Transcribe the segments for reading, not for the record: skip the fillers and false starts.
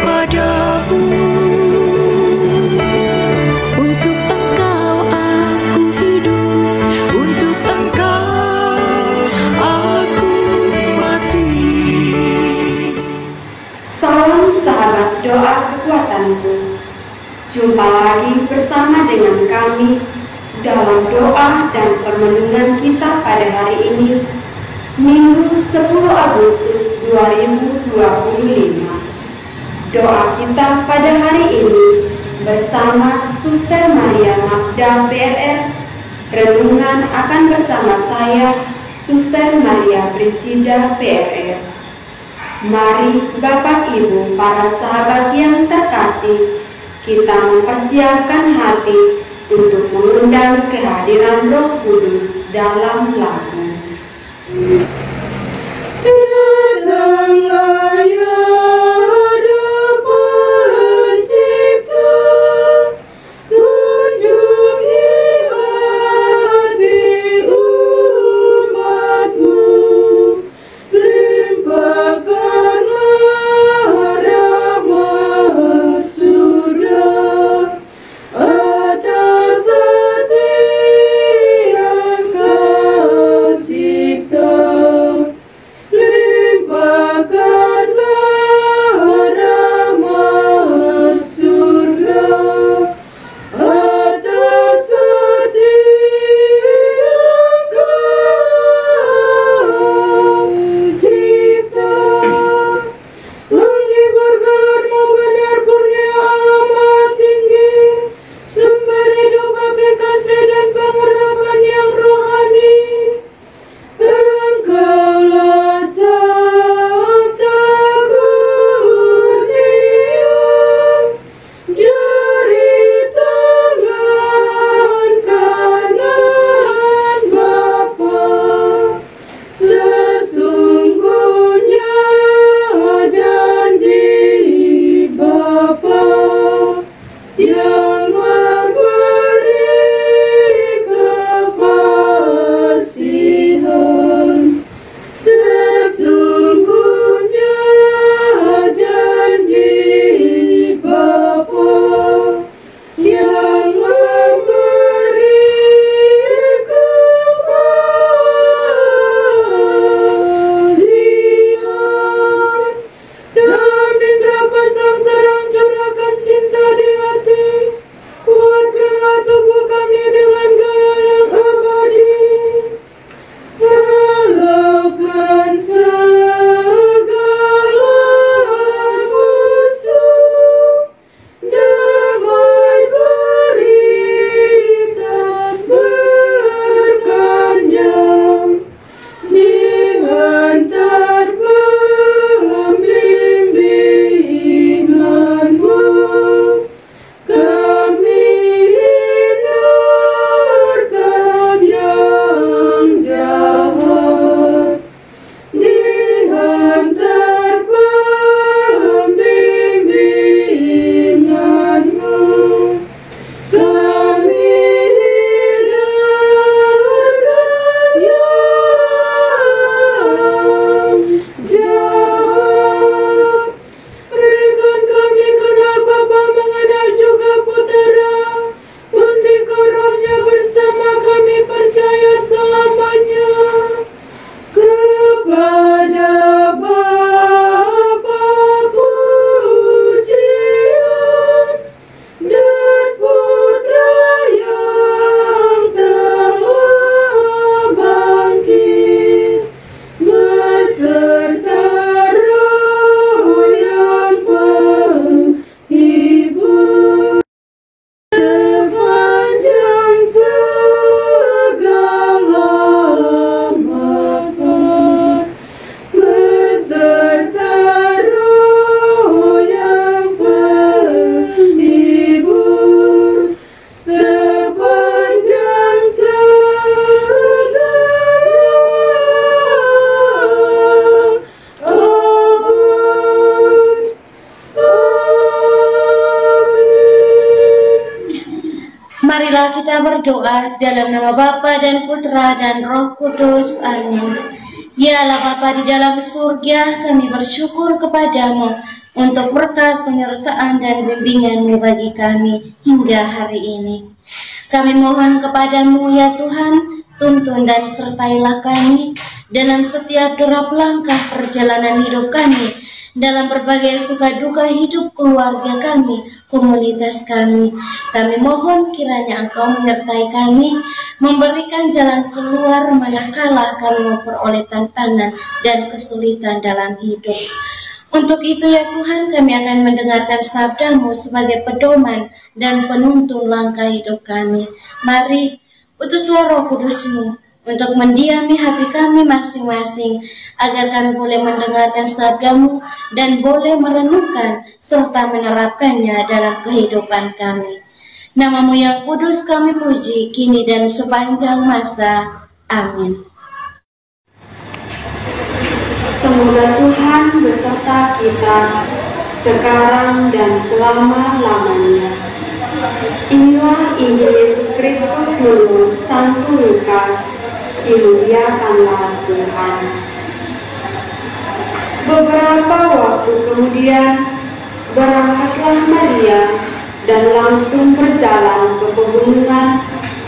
padamu. Untuk Engkau aku hidup, untuk Engkau aku mati. Salam sahabat doa kekuatanku. Jumpa lagi bersama dengan kami dalam doa dan permenungan kita pada hari ini, Minggu 10 Agustus 2025. Doa kita pada hari ini bersama Suster Maria Magda PRR. Renungan akan bersama saya, Suster Maria Brigida PRR. Mari Bapak Ibu para sahabat yang terkasih, kita mempersiapkan hati untuk mengundang kehadiran Roh Kudus dalam lagu. Datanglah ya Roh Pencipta, kunjungi hati umat-Mu, limpahkanlah rahmat surga atas hati yang Kau cipta. Limpahkanlah rahmat surga atas hati yang Kau cipta. Menghibur gelar-Mu benar kurnia Allah Maha Tinggi, sumber hidup bagi kasih dan pengurapan yang rohani. Engkaulah sabda kurnia, jari tangan kanan Bapa. Sesungguhnya janji Bapa yang memberi kefasihan. Sesungguhnya janji Bapa yang memberi kefasihan. Dalam indera pasang terang curahkan cinta di hati, kuatkanlah tubuh kami dengan gaya yang abadi. Halaukan segala musuh, damai berikan berkanjang di hantar pembimbingan-Mu. Kami hindarkan yang jahat, dihantar pembimbingan-Mu. Kami hindarkan yang jahat. Berikan kami kenal Bapa, mengenal juga Putera, mendikau Rohnya bersama kami percaya selamanya. Kepada Bapa pujian dan Putra yang telah bangkit, beserta Roh yang penghibur, sepanjang segala masa, beserta Roh yang penghibur, sepanjang segala abad. Marilah kita berdoa dalam nama Bapa dan Putra dan Roh Kudus. Amin. Ya Allah Bapa di dalam surga, kami bersyukur kepadamu untuk berkat penyertaan dan bimbingan-Mu bagi kami hingga hari ini. Kami mohon kepadamu ya Tuhan, tuntun dan sertailah kami dalam setiap derap langkah perjalanan hidup kami, dalam berbagai suka duka hidup keluarga kami, komunitas kami. Kami mohon kiranya Engkau menyertai kami, memberikan jalan keluar manakala kami memperoleh tantangan dan kesulitan dalam hidup. Untuk itu ya Tuhan, kami akan mendengarkan sabda-Mu sebagai pedoman dan penuntun langkah hidup kami. Mari, utuslah Roh Kudus-Mu untuk mendiami hati kami masing-masing, agar kami boleh mendengarkan sabda-Mu dan boleh merenungkan serta menerapkannya dalam kehidupan kami. Nama-Mu yang kudus kami puji, kini dan sepanjang masa. Amin. Semoga Tuhan beserta kita sekarang dan selama-lamanya. Inilah Injil Yesus Kristus menurut Santo Lukas. Dimuliakanlah Tuhan. Beberapa waktu kemudian berangkatlah Maria dan langsung berjalan ke pegunungan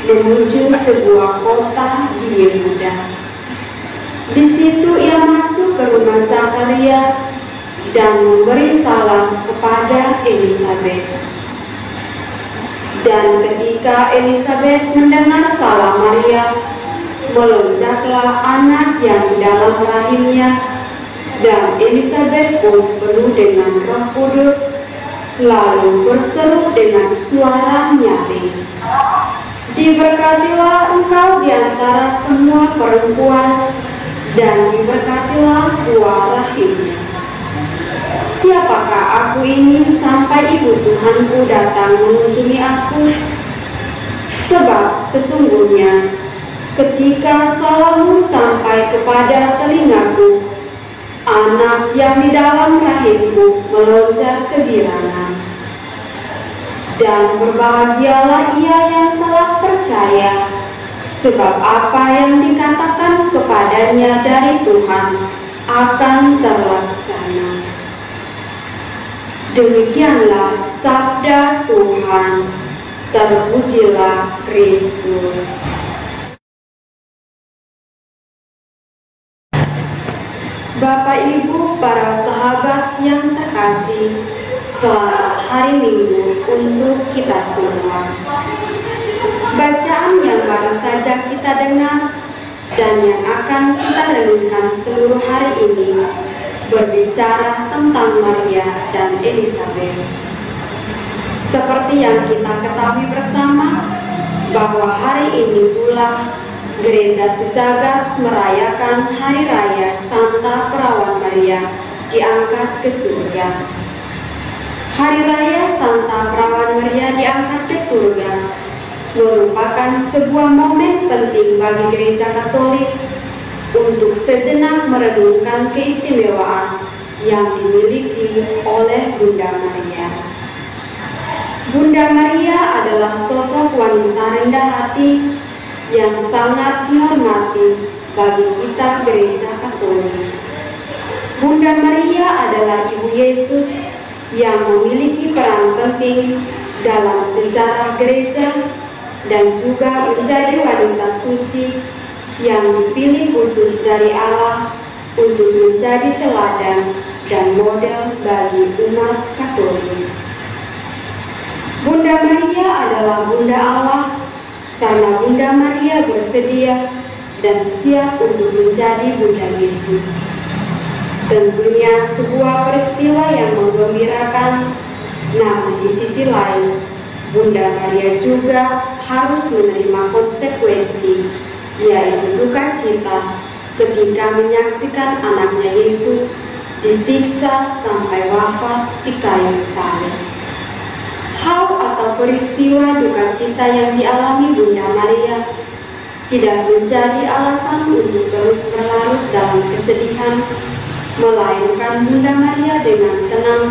menuju sebuah kota di Yehuda. Di situ ia masuk ke rumah Zakaria dan memberi salam kepada Elisabet. Dan ketika Elisabet mendengar salam Maria, melonjaklah anak yang di dalam rahimnya, dan Elisabet pun penuh dengan Roh Kudus, lalu berseru dengan suara nyaring, "Diberkatilah engkau di antara semua perempuan, dan diberkatilah buah rahimnya. Siapakah aku ini sampai ibu Tuhanku datang mengunjungi aku? Sebab sesungguhnya ketika salammu sampai kepada telingaku, anak yang di dalam rahimku melonjak kegirangan. Dan berbahagialah ia yang telah percaya, sebab apa yang dikatakan kepadanya dari Tuhan akan terlaksana." Demikianlah sabda Tuhan. Terpujilah Kristus. Bapak Ibu, para sahabat yang terkasih, selamat hari Minggu untuk kita semua. Bacaan yang baru saja kita dengar dan yang akan kita renungkan seluruh hari ini berbicara tentang Maria dan Elisabet. Seperti yang kita ketahui bersama, bahwa hari ini pula Gereja Sejagat merayakan Hari Raya Santa Perawan Maria diangkat ke surga. Hari Raya Santa Perawan Maria diangkat ke surga merupakan sebuah momen penting bagi Gereja Katolik untuk sejenak merenungkan keistimewaan yang dimiliki oleh Bunda Maria. Bunda Maria adalah sosok wanita rendah hati yang sangat dihormati bagi kita Gereja Katolik. Bunda Maria adalah Ibu Yesus yang memiliki peran penting dalam sejarah gereja dan juga menjadi wanita suci yang dipilih khusus dari Allah untuk menjadi teladan dan model bagi umat Katolik. Bunda Maria adalah Bunda Allah karena Bunda Maria bersedia dan siap untuk menjadi Bunda Yesus. Tentunya sebuah peristiwa yang menggembirakan, namun di sisi lain Bunda Maria juga harus menerima konsekuensi, yaitu duka cita ketika menyaksikan anaknya Yesus disiksa sampai wafat di kayu salib. Hal atau peristiwa duka cita yang dialami Bunda Maria tidak menjadi alasan untuk terus berlarut dalam kesedihan, melainkan Bunda Maria dengan tenang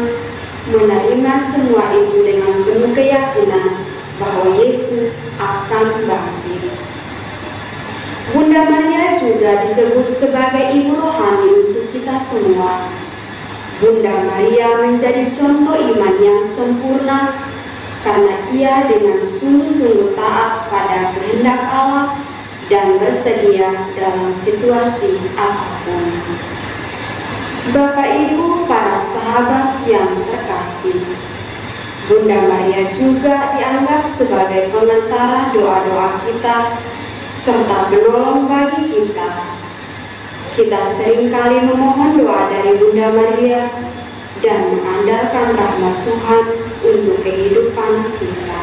menerima semua itu dengan penuh keyakinan bahwa Yesus akan bangkit. Bunda Maria juga disebut sebagai ibu rohani untuk kita semua. Bunda Maria menjadi contoh iman yang sempurna karena ia dengan sungguh-sungguh taat pada kehendak Allah dan bersedia dalam situasi apapun. Bapak Ibu para sahabat yang terkasih, Bunda Maria juga dianggap sebagai pengantara doa-doa kita serta penolong bagi kita. Kita seringkali memohon doa dari Bunda Maria dan mengandalkan rahmat Tuhan untuk kehidupan kita.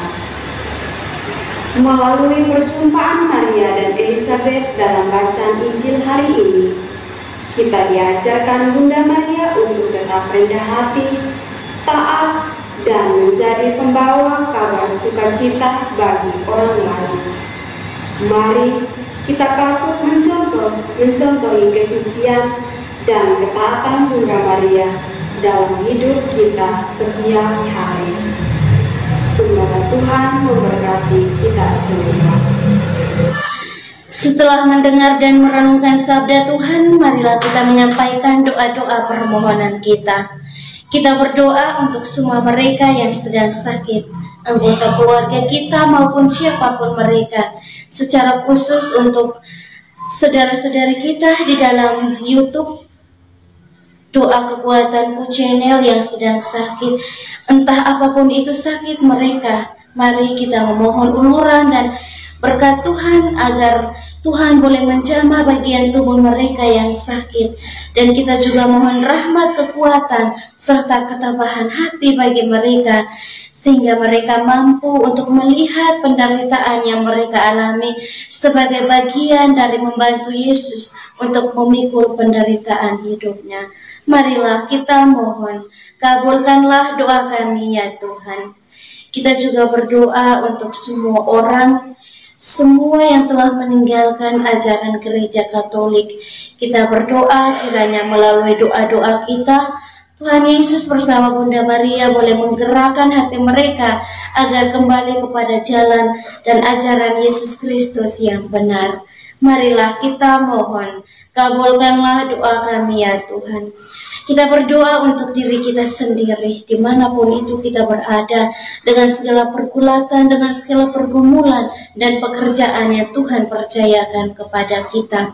Melalui perjumpaan Maria dan Elizabeth dalam bacaan Injil hari ini, kita diajarkan Bunda Maria untuk tetap rendah hati, taat, dan menjadi pembawa kabar sukacita bagi orang lain. Mari kita patut mencontohi kesucian dan ketaatan Bunda Maria dalam hidup kita setiap hari. Semoga Tuhan memberkati kita semua. Setelah mendengar dan merenungkan sabda Tuhan, marilah kita menyampaikan doa-doa permohonan kita. Kita berdoa untuk semua mereka yang sedang sakit, anggota keluarga kita maupun siapapun mereka, secara khusus untuk saudara-saudari kita di dalam YouTube Doa Kekuatanku channel yang sedang sakit, entah apapun itu sakit mereka. Mari kita memohon uluran dan berkat Tuhan agar Tuhan boleh menjamah bagian tubuh mereka yang sakit. Dan kita juga mohon rahmat, kekuatan, serta ketabahan hati bagi mereka, sehingga mereka mampu untuk melihat penderitaan yang mereka alami sebagai bagian dari membantu Yesus untuk memikul penderitaan hidupnya. Marilah kita mohon, kabulkanlah doa kami ya Tuhan. Kita juga berdoa untuk semua orang, semua yang telah meninggalkan ajaran gereja Katolik. Kita berdoa kiranya melalui doa-doa kita, Tuhan Yesus bersama Bunda Maria boleh menggerakkan hati mereka agar kembali kepada jalan dan ajaran Yesus Kristus yang benar. Marilah kita mohon, kabulkanlah doa kami ya Tuhan. Kita berdoa untuk diri kita sendiri, dimanapun itu kita berada, dengan segala pergulatan, dengan segala pergumulan dan pekerjaan yang Tuhan percayakan kepada kita.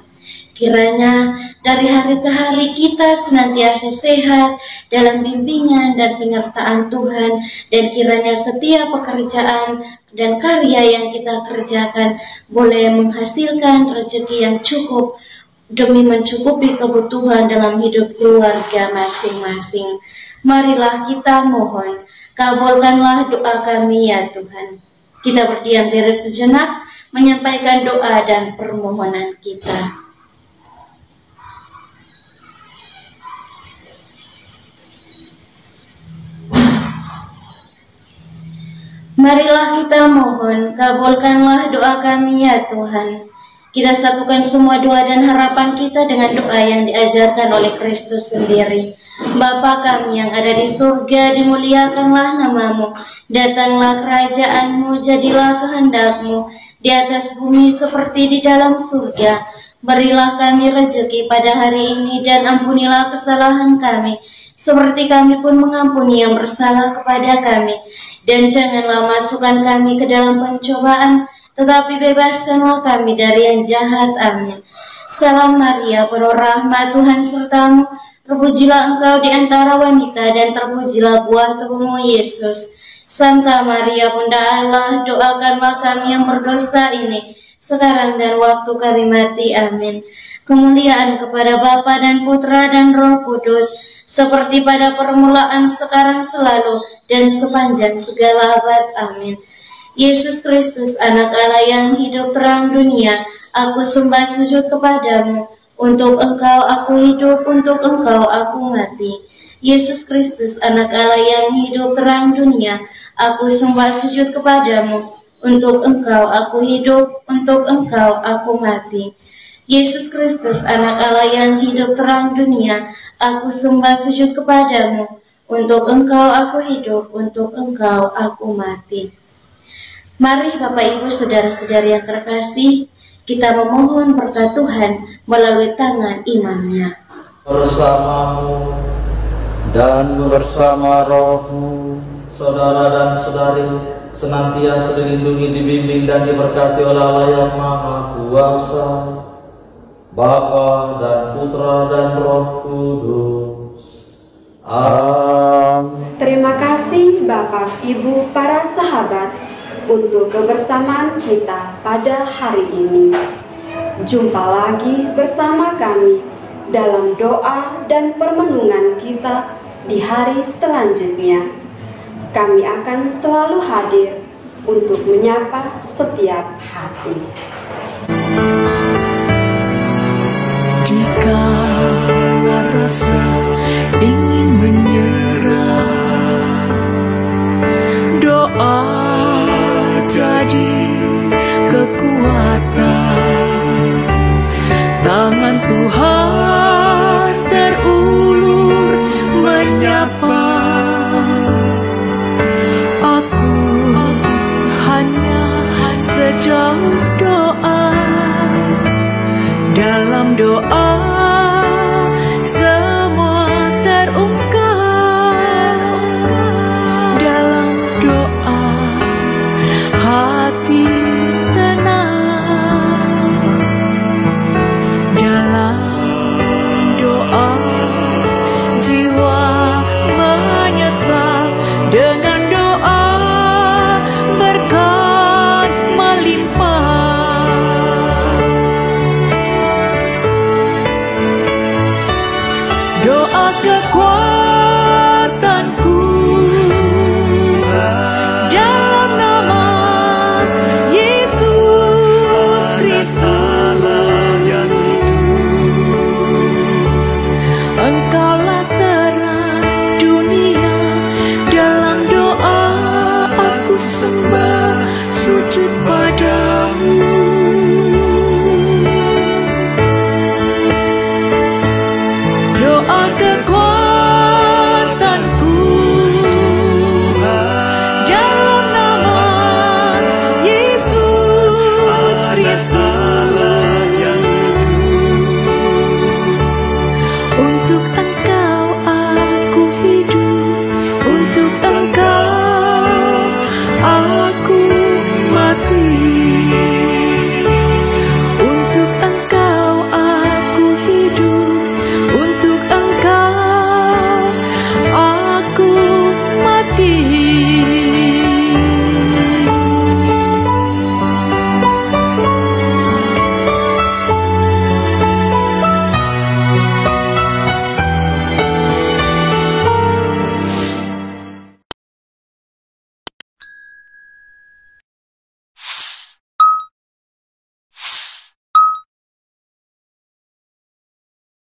Kiranya dari hari ke hari kita senantiasa sehat dalam bimbingan dan penyertaan Tuhan, dan kiranya setiap pekerjaan dan karya yang kita kerjakan boleh menghasilkan rezeki yang cukup demi mencukupi kebutuhan dalam hidup keluarga masing-masing. Marilah kita mohon, kabulkanlah doa kami ya Tuhan. Kita berdiam diri sejenak, menyampaikan doa dan permohonan kita. Marilah kita mohon, kabulkanlah doa kami ya Tuhan. Kita satukan semua doa dan harapan kita dengan doa yang diajarkan oleh Kristus sendiri. Bapa kami yang ada di surga, dimuliakanlah namamu. Datanglah kerajaanmu, jadilah kehendak-Mu di atas bumi seperti di dalam surga. Berilah kami rezeki pada hari ini dan ampunilah kesalahan kami, seperti kami pun mengampuni yang bersalah kepada kami. Dan janganlah masukkan kami ke dalam pencobaan, tetapi bebaskanlah kami dari yang jahat. Amin. Salam Maria, penuh rahmat, Tuhan sertamu. Terpujilah engkau di antara wanita, dan terpujilah buah tubuhmu, Yesus. Santa Maria, Bunda Allah, doakanlah kami yang berdosa ini, sekarang dan waktu kami mati. Amin. Kemuliaan kepada Bapa dan Putra dan Roh Kudus, seperti pada permulaan, sekarang, selalu, dan sepanjang segala abad. Amin. Yesus Kristus, anak Allah yang hidup terang dunia, aku sembah sujud kepadamu. Untuk engkau aku hidup, untuk engkau aku mati. Yesus Kristus, anak Allah yang hidup terang dunia, aku sembah sujud kepadamu. Untuk engkau aku hidup, untuk engkau aku mati. Yesus Kristus, anak Allah yang hidup terang dunia, aku sembah sujud kepadamu. Untuk engkau aku hidup, untuk engkau aku mati. Mari Bapak Ibu saudara-saudari yang terkasih, kita memohon berkat Tuhan melalui tangan imamnya. Bersamamu dan bersama rohmu. Saudara dan saudari, senantiasa dilindungi, dibimbing, dan diberkati oleh Allah yang Maha Kuasa, Bapa dan Putra dan Roh Kudus. Amin. Terima kasih Bapak, Ibu, para sahabat untuk kebersamaan kita pada hari ini. Jumpa lagi bersama kami dalam doa dan permenungan kita di hari selanjutnya. Kami akan selalu hadir untuk menyapa setiap hati. Jika rasa ingin menyerah, doa jadi kekuatan.